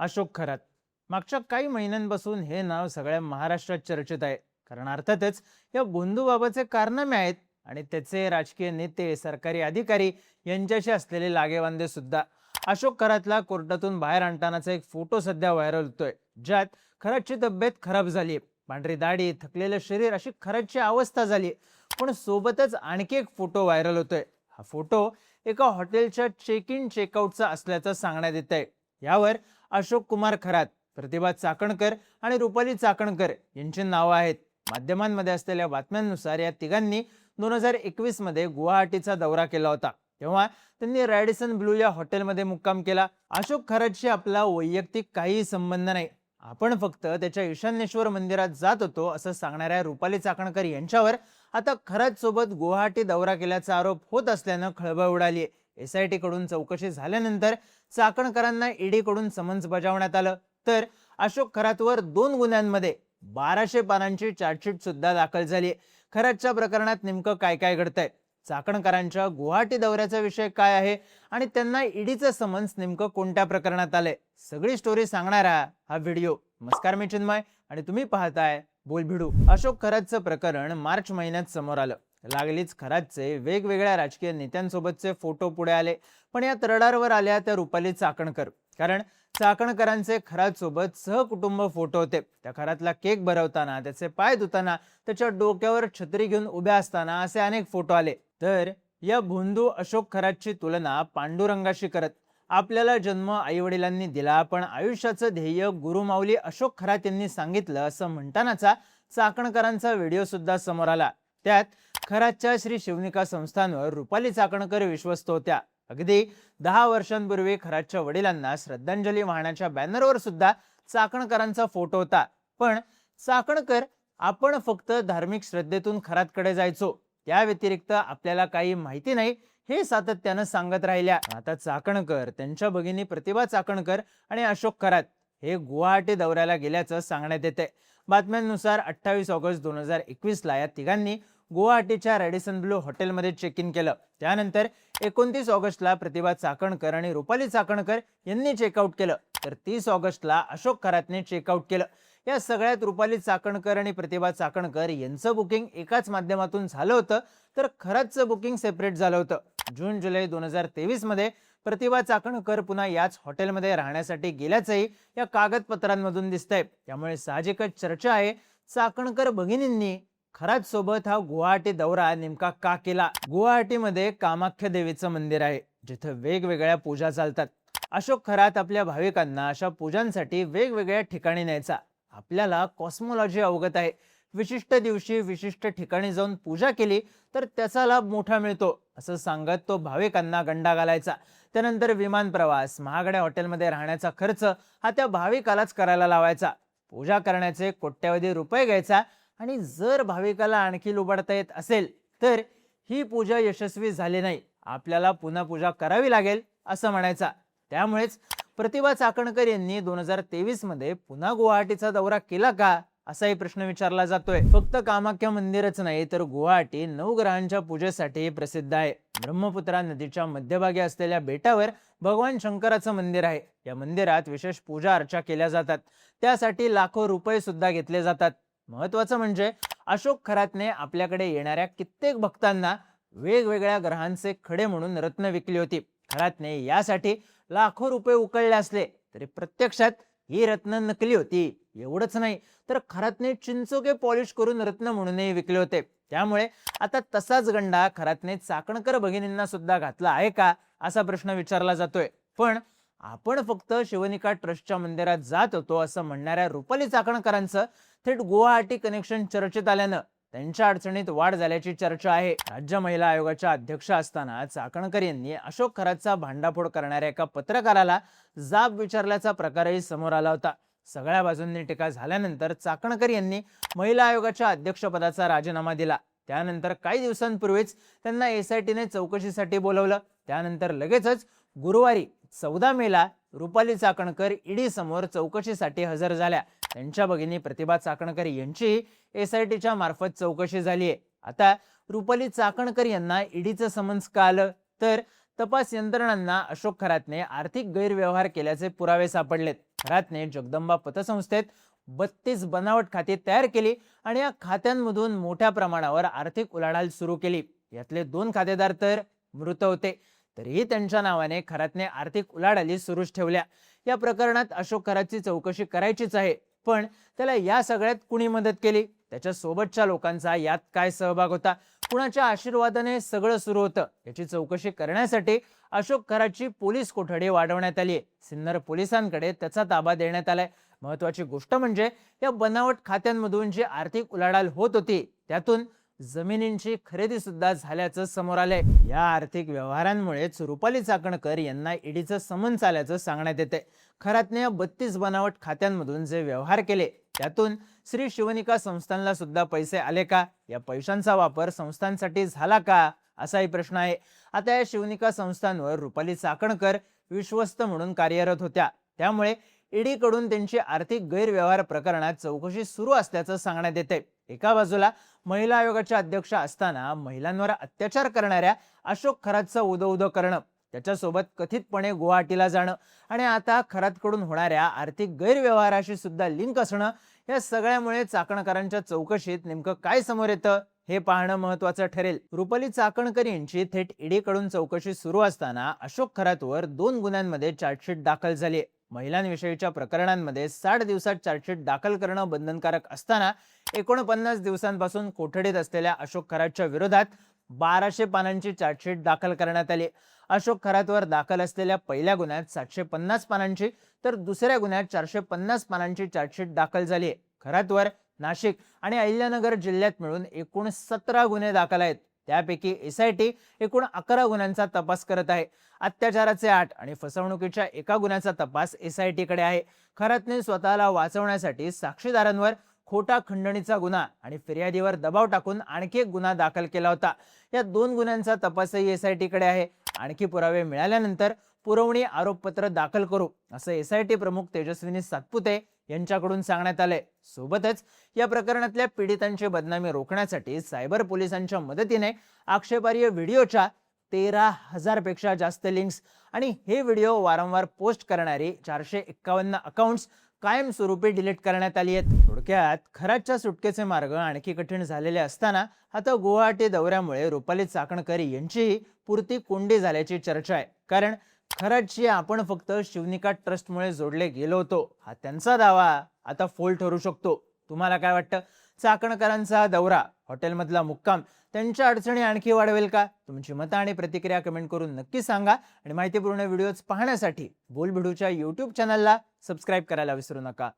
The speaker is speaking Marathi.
अशोक खरात. मागच्या काही महिन्यांपासून हे नाव सगळ्या महाराष्ट्रात चर्चेत आहे. कारण अर्थातच या भोंदूबाबाचे कारनामे आहेत आणि त्याचे राजकीय नेते, सरकारी अधिकारी यांच्याशी असलेले लागेबांधे सुद्धा. अशोक खरातला कोर्टातून बाहेर आणतानाचा एक फोटो सध्या व्हायरल होतोय, ज्यात खरातची तब्येत खराब झाली, पांढरी दाढी, थकलेलं शरीर अशी खरातची अवस्था झाली. पण सोबतच आणखी एक फोटो व्हायरल होतोय. हा फोटो एका हॉटेलच्या चेक इन चेकआउटचा असल्याचं सांगण्यात येत आहे. यावर अशोक कुमार खरात, प्रतिभा चाकणकर आणि रुपाली चाकणकर यांची नावं आहेत. माध्यमांमध्ये असलेल्या बातम्यांनुसार या तिघांनी 2021 मध्ये गुवाहाटीचा दौरा केला होता. तेव्हा त्यांनी रॅडिसन ब्लू या हॉटेलमध्ये मुक्काम केला. अशोक खरातशी आपला वैयक्तिक काही संबंध नाही, आपण फक्त त्याच्या ईशान्येश्वर मंदिरात जात होतो असं सांगणाऱ्या रुपाली चाकणकर यांच्यावर आता खरात सोबत गुवाहाटी दौरा केल्याचा आरोप होत असल्यानं खळबळ उडाली. एसआयटी कडून चौकशी झाल्यानंतर चाकणकरांना ईडी कडून समन्स बजावण्यात आलं. तर अशोक खरातवर 2 गुन्ह्यांमध्ये 1200 पानांची चार्जशीट सुद्धा दाखल झाली. खरातच्या प्रकरणात नेमकं काय काय घडतंय, चाकणकरांच्या गुवाहाटी दौऱ्याचा विषय काय आहे आणि त्यांना ईडीचं समन्स नेमकं कोणत्या प्रकरणात आलंय, सगळी स्टोरी सांगणारा हा व्हिडिओ. नमस्कार, मी चिन्मय आणि तुम्ही पाहताय बोलभिडू. अशोक खरातचं प्रकरण मार्च महिन्यात समोर आलं. लागलीच खरातचे वेगवेगळ्या राजकीय नेत्यांसोबतचे फोटो पुढे आले. पण यात रडारवर आल्या त्या रुपाली चाकणकर. कारण चाकणकरांचे खरात सोबत सहकुटुंब फोटो होते. त्या खरातला केक भरवताना, त्याचे पाय धुताना, त्याच्या डोक्यावर छत्री घेऊन उभ्या असताना असे अनेक फोटो आले. तर या भोंदू अशोक खरातची तुलना पांडुरंगाशी करत, आपल्याला जन्म आई वडिलांनी दिला पण आयुष्याचं ध्येय गुरुमाऊली अशोक खरात यांनी सांगितलं असं म्हणतानाचा चाकणकरांचा व्हिडिओ सुद्धा समोर आला. त्यात खरातच्या श्री शिवनिका संस्थानवर रुपाली चाकणकर विश्वस्त होत्या. अगदी 10 वर्षांपूर्वी खरातच्या वडिलांना श्रद्धांजली वाहण्याच्या बॅनरवर सुद्धा चाकणकरांचा फोटो होता. पण चाकणकर, आपण फक्त धार्मिक श्रद्धेतून खरातकडे जायचो, त्या व्यतिरिक्त आपल्याला काही माहिती नाही, हे सातत्यानं सांगत राहिल्या. आता चाकणकर, त्यांच्या भगिनी प्रतिभा चाकणकर आणि अशोक खरात हे गुवाहाटी दौऱ्याला गेल्याचं सांगण्यात येते. बातम्यांनुसार 28 ऑगस्ट 2021 ला या तिघांनी गुवाहाटीच्या रॅडिसन ब्लू हॉटेलमध्ये चेक इन केलं. त्यानंतर 29 ऑगस्टला प्रतिभा चाकणकर आणि रुपाली चाकणकर यांनी चेकआउट केलं. तर 30 ऑगस्टला अशोक खरातने चेकआउट केलं. या सगळ्यात रुपाली चाकणकर आणि प्रतिभा चाकणकर यांचं बुकिंग एकाच माध्यमातून झालं होतं, तर खरातचं बुकिंग सेपरेट झालं होतं. जून जुलै 2023 मध्ये प्रतिभा चाकणकर पुन्हा याच हॉटेलमध्ये राहण्यासाठी गेल्याचंही या कागदपत्रांमधून दिसतंय. त्यामुळे साहजिकच चर्चा आहे, चाकणकर भगिनींनी खरात सोबत हा गुवाहाटी दौरा नेमका का केला. गुवाहाटीमध्ये कामाख्या देवीचं मंदिर आहे, जिथं वेगवेगळ्या पूजा चालतात. अशोक खरात आपल्या भाविकांना अशा पूजांसाठी वेगवेगळ्या ठिकाणी न्यायचा. आपल्याला कॉस्मॉलॉजी अवगत आहे. विशिष्ट दिवशी विशिष्ट ठिकाणी जाऊन पूजा केली तर त्याचा लाभ मोठा मिळतो असं सांगत तो भाविकांना गंडा घालायचा. त्यानंतर विमान प्रवास, महागड्या हॉटेलमध्ये राहण्याचा खर्च हा त्या भाविकालाच करायला लावायचा. पूजा करण्याचे कोट्यवधी रुपये घ्यायचा आणि जर भाविकाला आणखी लुबाडता येत असेल तर ही पूजा यशस्वी झाली नाही, आपल्याला पुन्हा पूजा करावी लागेल असं म्हणायचा. त्यामुळेच प्रतिभा चाकणकर यांनी 2023 मध्ये पुन्हा गुवाहाटीचा दौरा केला का, असाही प्रश्न विचारला जातोय. फक्त कामाख्या मंदिरच नाही तर गुवाहाटी 9 ग्रहांच्या पूजेसाठी प्रसिद्ध आहे. ब्रह्मपुत्रा नदीच्या मध्यभागी असलेल्या बेटावर भगवान शंकराचं मंदिर आहे. या मंदिरात विशेष पूजा अर्चा केल्या जातात. त्यासाठी लाखो रुपये सुद्धा घेतले जातात. महत्वाचं म्हणजे अशोक खरातने आपल्याकडे येणाऱ्या कित्येक भक्तांना वेगवेगळ्या ग्रहांचे खडे म्हणून रत्न विकली होती. खरातने यासाठी लाखो रुपये उकळले असले तरी प्रत्यक्षात ही रत्न नकली होती. एवढंच नाही तर खरातने चिंचोके पॉलिश करून रत्न म्हणूनही विकले होते. त्यामुळे आता तसाच गंडा खरातने चाकणकर भगिनींना सुद्धा घातला आहे का, असा प्रश्न विचारला जातोय. पण आपण फक्त शिवनिका ट्रस्टच्या मंदिरात जात होतो असं म्हणणाऱ्या रुपाली चाकणकरांचं थेट गुवाहाटी कनेक्शन चर्चेत आल्यानं त्यांच्या अडचणीत वाढ झाल्याची चर्चा आहे. राज्य महिला आयोगाच्या अध्यक्ष असताना चाकणकर यांनी अशोक खरातचा भांडाफोड करणाऱ्या एका पत्रकाराला जाब विचारल्याचा प्रकारही समोर आला होता. सगळ्या बाजूंनी टीका झाल्यानंतर चाकणकर यांनी महिला आयोगाच्या अध्यक्षपदाचा राजीनामा दिला. त्यानंतर काही दिवसांपूर्वीच त्यांना एसआयटीने चौकशीसाठी बोलवलं. त्यानंतर लगेचच गुरुवारी 14 मेला रुपाली चाकणकर ईडी समोर चौकशीसाठी हजर झाल्या. त्यांच्या भगिनी प्रतिभा चाकणकर यांची एसआयटीच्या मार्फत चौकशी झाली आहे. आता रुपाली चाकणकर यांना ईडीचं समन्स का आलं, तर तपास यंत्रणांना अशोक खरातने आर्थिक गैरव्यवहार केल्याचे पुरावे सापडलेत. खरातने जगदंबा पतसंस्थेत 32 बनावट खाती तयार केली आणि या खात्यांमधून मोठ्या प्रमाणावर आर्थिक उलाढाल सुरू केली। यातले 2 खातेदार तर मृत होते, तरीही त्यांच्या नावाने खरातने आर्थिक उलाढाली सुरूच ठेवल्या। या प्रकरणात अशोक खरातची चौकशी करायचीच आहे, पण त्याला या सगळ्यात कुणी मदत केली, त्याच्या सोबतच्या लोकांचा यात काय सहभाग होता, कुणाच्या आशीर्वादाने सगळं सुरू होतं, याची चौकशी करण्यासाठी अशोक खरातची पोलीस कोठडी वाढवण्यात आली। सिन्नर पोलिसांकडे त्याचा ताबा देण्यात आलाय। महत्वाची गोष्ट म्हणजे या बनावट खात्यांमधून जी आर्थिक उलाढाल होत होती त्यातून जमिनींची खरेदी सुद्धा झाल्याचं समोर आलंय। या आर्थिक व्यवहारांमुळेच रुपाली चाकणकर यांना ईडीचं समन्स आल्याचं सांगण्यात येते। खरातने या 32 बनावट खात्यांमधून जे व्यवहार केले त्यातून श्री शिवनिका संस्थानला सुद्धा पैसे आले का, या पैशांचा वापर संस्थांसाठी झाला का, असाही प्रश्न आहे। आता या शिवनिका संस्थांवर रुपाली चाकणकर विश्वस्त म्हणून कार्यरत होत्या, त्यामुळे ईडी कडून त्यांची आर्थिक गैरव्यवहार प्रकरणात चौकशी सुरू असल्याचं सांगण्यात येते। एका बाजूला महिला आयोगाच्या अध्यक्ष असताना महिलांवर अत्याचार करणाऱ्या अशोक खरातचं उदो करणं, त्याच्यासोबत कथितपणे गुवाहाटीला जाणं आणि आता खरातकडून होणाऱ्या आर्थिक गैरव्यवहाराशी सुद्धा लिंक असणं, या सगळ्यामुळे चाकणकरांच्या चौकशीत नेमकं काय समोर येतं हे पाहणं महत्त्वाचं ठरेल। रुपाली चाकणकर यांची थेट ईडी कडून चौकशी सुरू असताना अशोक खरातवर 2 गुन्ह्यांमध्ये चार्जशीट दाखल झाली। महिलांविषयीच्या प्रकरणांमध्ये 60 दिवसात चार्जशीट दाखल करणं बंधनकारक असताना 49 दिवसांपासून कोठडीत असलेल्या अशोक खरातच्या विरोधात 1200 पानांची चार्जशीट दाखल करण्यात आली। अशोक खरातवर दाखल असलेल्या पहिल्या गुन्ह्यात 750 पानांची तर दुसऱ्या गुन्ह्यात 450 पानांची चार्जशीट दाखल झाली। खरातवर नाशिक आणि अहिल्यानगर जिल्ह्यात मिळून एकूण 17 गुन्हे दाखल आहेत, त्यापैकी एसआयटी एकूण 11 गुन्ह्यांचा तपास करत आहे। अत्याचाराचे 8 आणि फसवणुकीच्या 1 गुन्ह्याचा तपास एसआयटी कडे आहे। खरातने स्वतःला वाचवण्यासाठी साक्षीदारांवर खोटा खंडणीचा गुन्हा आणि फिर्यादीवर दबाव टाकून आणखी एक गुन्हा दाखल केला होता। या 2 गुन्ह्यांचा तपासही एसआयटी कडे आहे। आणखी पुरावे मिळाल्यानंतर पुरवणी आरोपपत्र दाखल करू, असं एसआयटी प्रमुख तेजस्विनी सातपुते यांच्याकडून सांगण्यात आले। सोबतच या प्रकरणातल्या पीडितांची बदनामी रोखण्यासाठी सायबर पोलिसांच्या मदतीने आक्षेपार्ह व्हिडिओच्या 13,000 पेक्षा जास्त लिंक्स आणि हे व्हिडिओ वारंवार पोस्ट करणारी 451 अकाउंट्स कायमस्वरूपी डिलीट करण्यात आली आहेत। थोडक्यात खरातच्या सुटकेचे मार्ग आणखी कठीण झालेले असताना आता गुवाहाटी दौऱ्यामुळे रुपाली चाकणकर यांचीही पुरती कोंडी झाल्याची चर्चा आहे। कारण खरातशी आपण फक्त शिवनिका ट्रस्टमुळे जोडले गेलो होतो, हा त्यांचा दावा आता फोल ठरू शकतो। तुम्हाला काय वाटतं? चाकणकरांचा दौरा, हॉटेलमधला मुक्काम त्यांच्या अडचणी आणखी वाढवेल का? तुमची मतं आणि प्रतिक्रिया कमेंट करून नक्की सांगा आणि माहितीपूर्ण व्हिडिओज पाहण्यासाठी बोलबिडूच्या YouTube चॅनलला सबस्क्राइब करायला विसरू नका।